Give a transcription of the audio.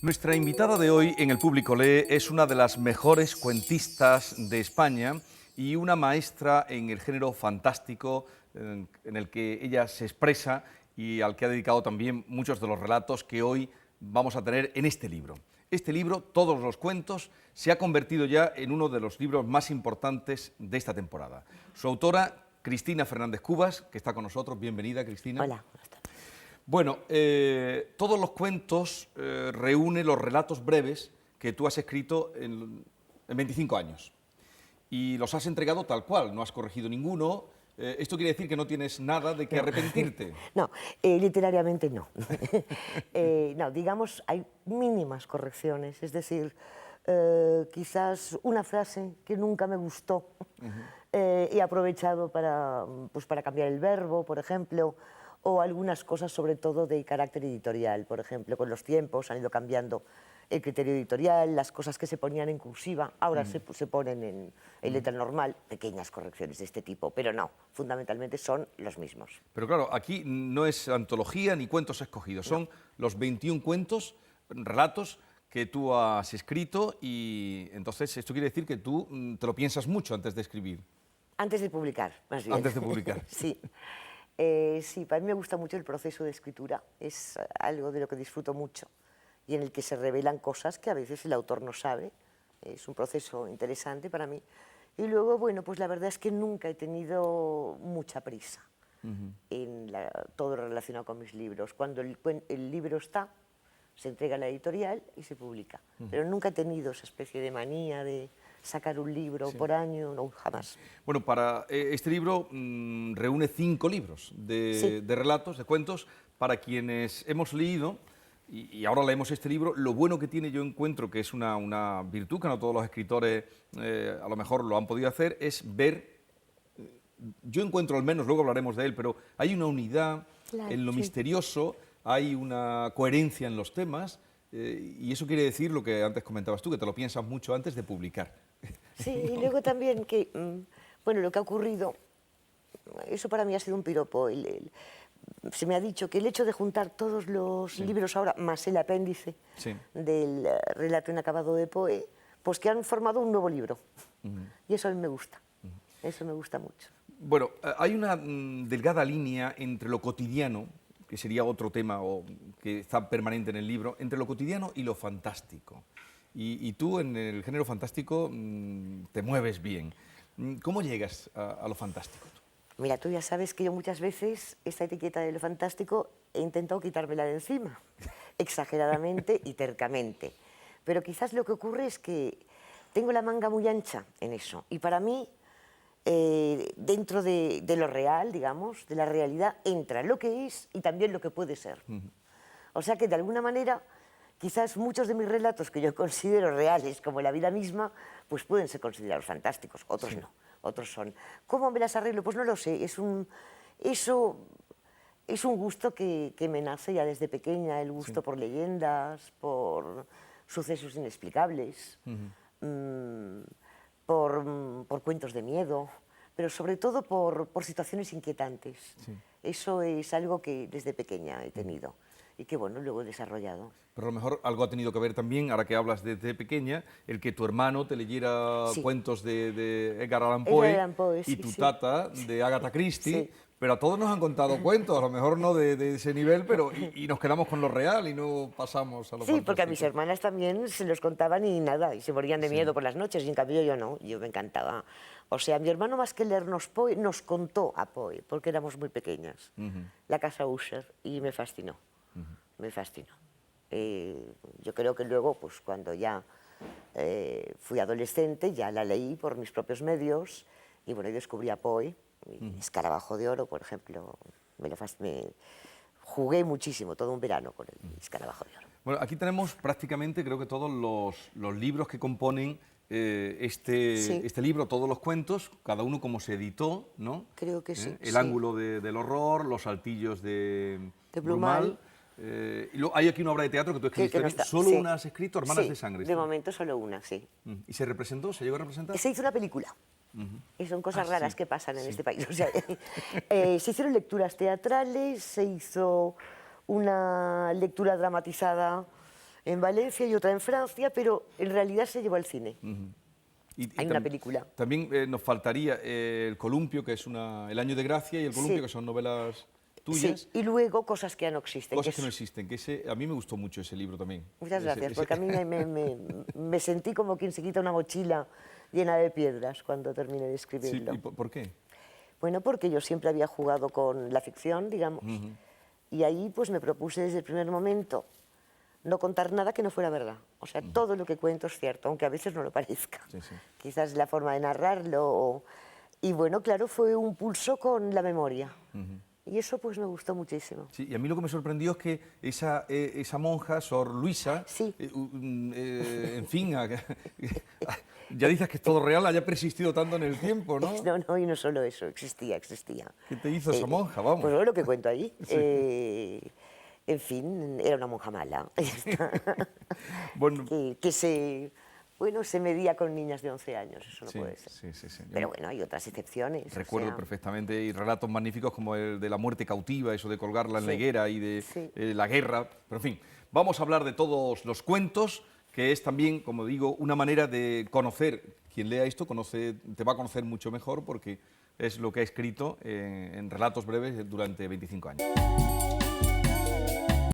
Nuestra invitada de hoy en El Público Lee es una de las mejores cuentistas de España y una maestra en el género fantástico en el que ella se expresa y al que ha dedicado también muchos de los relatos que hoy vamos a tener en este libro. Este libro, Todos los cuentos, se ha convertido ya en uno de los libros más importantes de esta temporada. Su autora, Cristina Fernández Cubas, que está con nosotros. Bienvenida, Cristina. Hola, buenas tardes. Bueno, Todos los cuentos reúne los relatos breves que tú has escrito en 25 años y los has entregado tal cual, no has corregido ninguno. Esto quiere decir que no tienes nada de que arrepentirte. No, literariamente no. No, digamos, hay mínimas correcciones, es decir, quizás una frase que nunca me gustó, he aprovechado para cambiar el verbo, por ejemplo, o algunas cosas sobre todo de carácter editorial, por ejemplo, con los tiempos han ido cambiando el criterio editorial, las cosas que se ponían en cursiva ahora se ponen en letra normal, pequeñas correcciones de este tipo, pero no, fundamentalmente son los mismos. Pero claro, aquí no es antología ni cuentos escogidos, son los 21 cuentos, relatos que tú has escrito y entonces esto quiere decir que tú te lo piensas mucho antes de escribir. Antes de publicar, más bien. Antes de publicar. Sí. Sí, para mí me gusta mucho el proceso de escritura, es algo de lo que disfruto mucho y en el que se revelan cosas que a veces el autor no sabe, es un proceso interesante para mí. Y luego, bueno, pues la verdad es que nunca he tenido mucha prisa en todo relacionado con mis libros. Cuando el libro está, se entrega a la editorial y se publica, pero nunca he tenido esa especie de manía de sacar un libro por año, no, jamás. Bueno, para este libro reúne 5 libros de relatos, de cuentos, para quienes hemos leído, y ahora leemos este libro. Lo bueno que tiene, yo encuentro que es una virtud, que no todos los escritores a lo mejor lo han podido hacer, es ver, yo encuentro al menos, luego hablaremos de él, pero hay una unidad en lo misterioso, hay una coherencia en los temas, y eso quiere decir lo que antes comentabas tú, que te lo piensas mucho antes de publicar. Sí, y luego también que, bueno, lo que ha ocurrido, eso para mí ha sido un piropo. Se me ha dicho que el hecho de juntar todos los libros ahora, más el apéndice del relato inacabado de Poe, pues que han formado un nuevo libro. Y eso a mí me gusta, eso me gusta mucho. Bueno, hay una delgada línea entre lo cotidiano, que sería otro tema que está permanente en el libro, entre lo cotidiano y lo fantástico. Y tú en el género fantástico te mueves bien. ¿Cómo llegas a lo fantástico? Mira, tú ya sabes que yo muchas veces esta etiqueta de lo fantástico he intentado quitármela de encima, exageradamente y tercamente. Pero quizás lo que ocurre es que tengo la manga muy ancha en eso. Y para mí, dentro de lo real, digamos, de la realidad, entra lo que es y también lo que puede ser. O sea que de alguna manera, quizás muchos de mis relatos que yo considero reales, como la vida misma, pues pueden ser considerados fantásticos, otros no, otros son. ¿Cómo me las arreglo? Pues no lo sé, eso es un gusto que me nace ya desde pequeña, el gusto por leyendas, por sucesos inexplicables, por cuentos de miedo, pero sobre todo por situaciones inquietantes. Eso es algo que desde pequeña he tenido y que, bueno, luego he desarrollado. Pero a lo mejor algo ha tenido que ver también, ahora que hablas desde pequeña, el que tu hermano te leyera cuentos de Edgar Allan Poe y tu tata de Agatha Christie, pero a todos nos han contado cuentos, a lo mejor no de ese nivel, pero y nos quedamos con lo real y no pasamos a lo fantástico. Porque a mis hermanas también se los contaban y nada, y se morían de miedo por las noches, y en cambio yo no, yo me encantaba. O sea, mi hermano, más que leernos Poe, nos contó a Poe, porque éramos muy pequeñas, La casa Usher, y me fascinó, me fascinó. Yo creo que luego, pues cuando ya fui adolescente, ya la leí por mis propios medios, y bueno, y descubrí a Poe, Escarabajo de Oro, por ejemplo, jugué muchísimo, todo un verano con el Escarabajo de Oro. Bueno, aquí tenemos prácticamente, creo que todos los libros que componen este libro, todos los cuentos, cada uno como se editó, ¿no? Creo que sí. El ángulo del horror, los saltillos de Brumal. Y luego hay aquí una obra de teatro que tú escribiste. ¿Solo una has escrito? Hermanas de Sangre. De momento solo una, sí. ¿Y se representó? ¿Se llegó a representar? Se hizo una película. Y son cosas raras sí, que pasan en sí. este país. O sea, se hicieron lecturas teatrales, se hizo una lectura dramatizada en Valencia y otra en Francia, pero en realidad se llevó al cine. Hay una película. También nos faltaría El Columpio, que es El Año de Gracia, y El Columpio, Sí. que son novelas tuyas. Sí, y luego Cosas que ya no existen. Cosas que no existen, a mí me gustó mucho ese libro también. Muchas gracias, porque a mí me sentí como quien se quita una mochila llena de piedras cuando terminé de Sí, escribirlo. ¿y por qué? Bueno, porque yo siempre había jugado con la ficción, digamos, y ahí pues me propuse desde el primer momento no contar nada que no fuera verdad. O sea, todo lo que cuento es cierto, aunque a veces no lo parezca. Sí, sí. Quizás la forma de narrarlo. Y bueno, claro, fue un pulso con la memoria. Y eso pues me gustó muchísimo. Sí, y a mí lo que me sorprendió es que esa monja, Sor Luisa, Sí. En fin, ya dices que es todo real, haya persistido tanto en el tiempo, ¿no? No, no, y no solo eso, existía. ¿Qué te hizo esa monja? Vamos. Pues bueno, lo que cuento ahí. En fin, era una monja mala. Bueno, Bueno, se medía con niñas de 11 años, eso no sí, puede ser. sí, sí, sí. Pero bueno, hay otras excepciones. Recuerdo perfectamente y relatos magníficos como el de la muerte cautiva, eso de colgarla en la Sí, higuera y de sí. la guerra. Pero en fin, vamos a hablar de todos los cuentos, que es también, como digo, una manera de conocer. Quien lea esto te va a conocer mucho mejor porque es lo que ha escrito en relatos breves durante 25 años.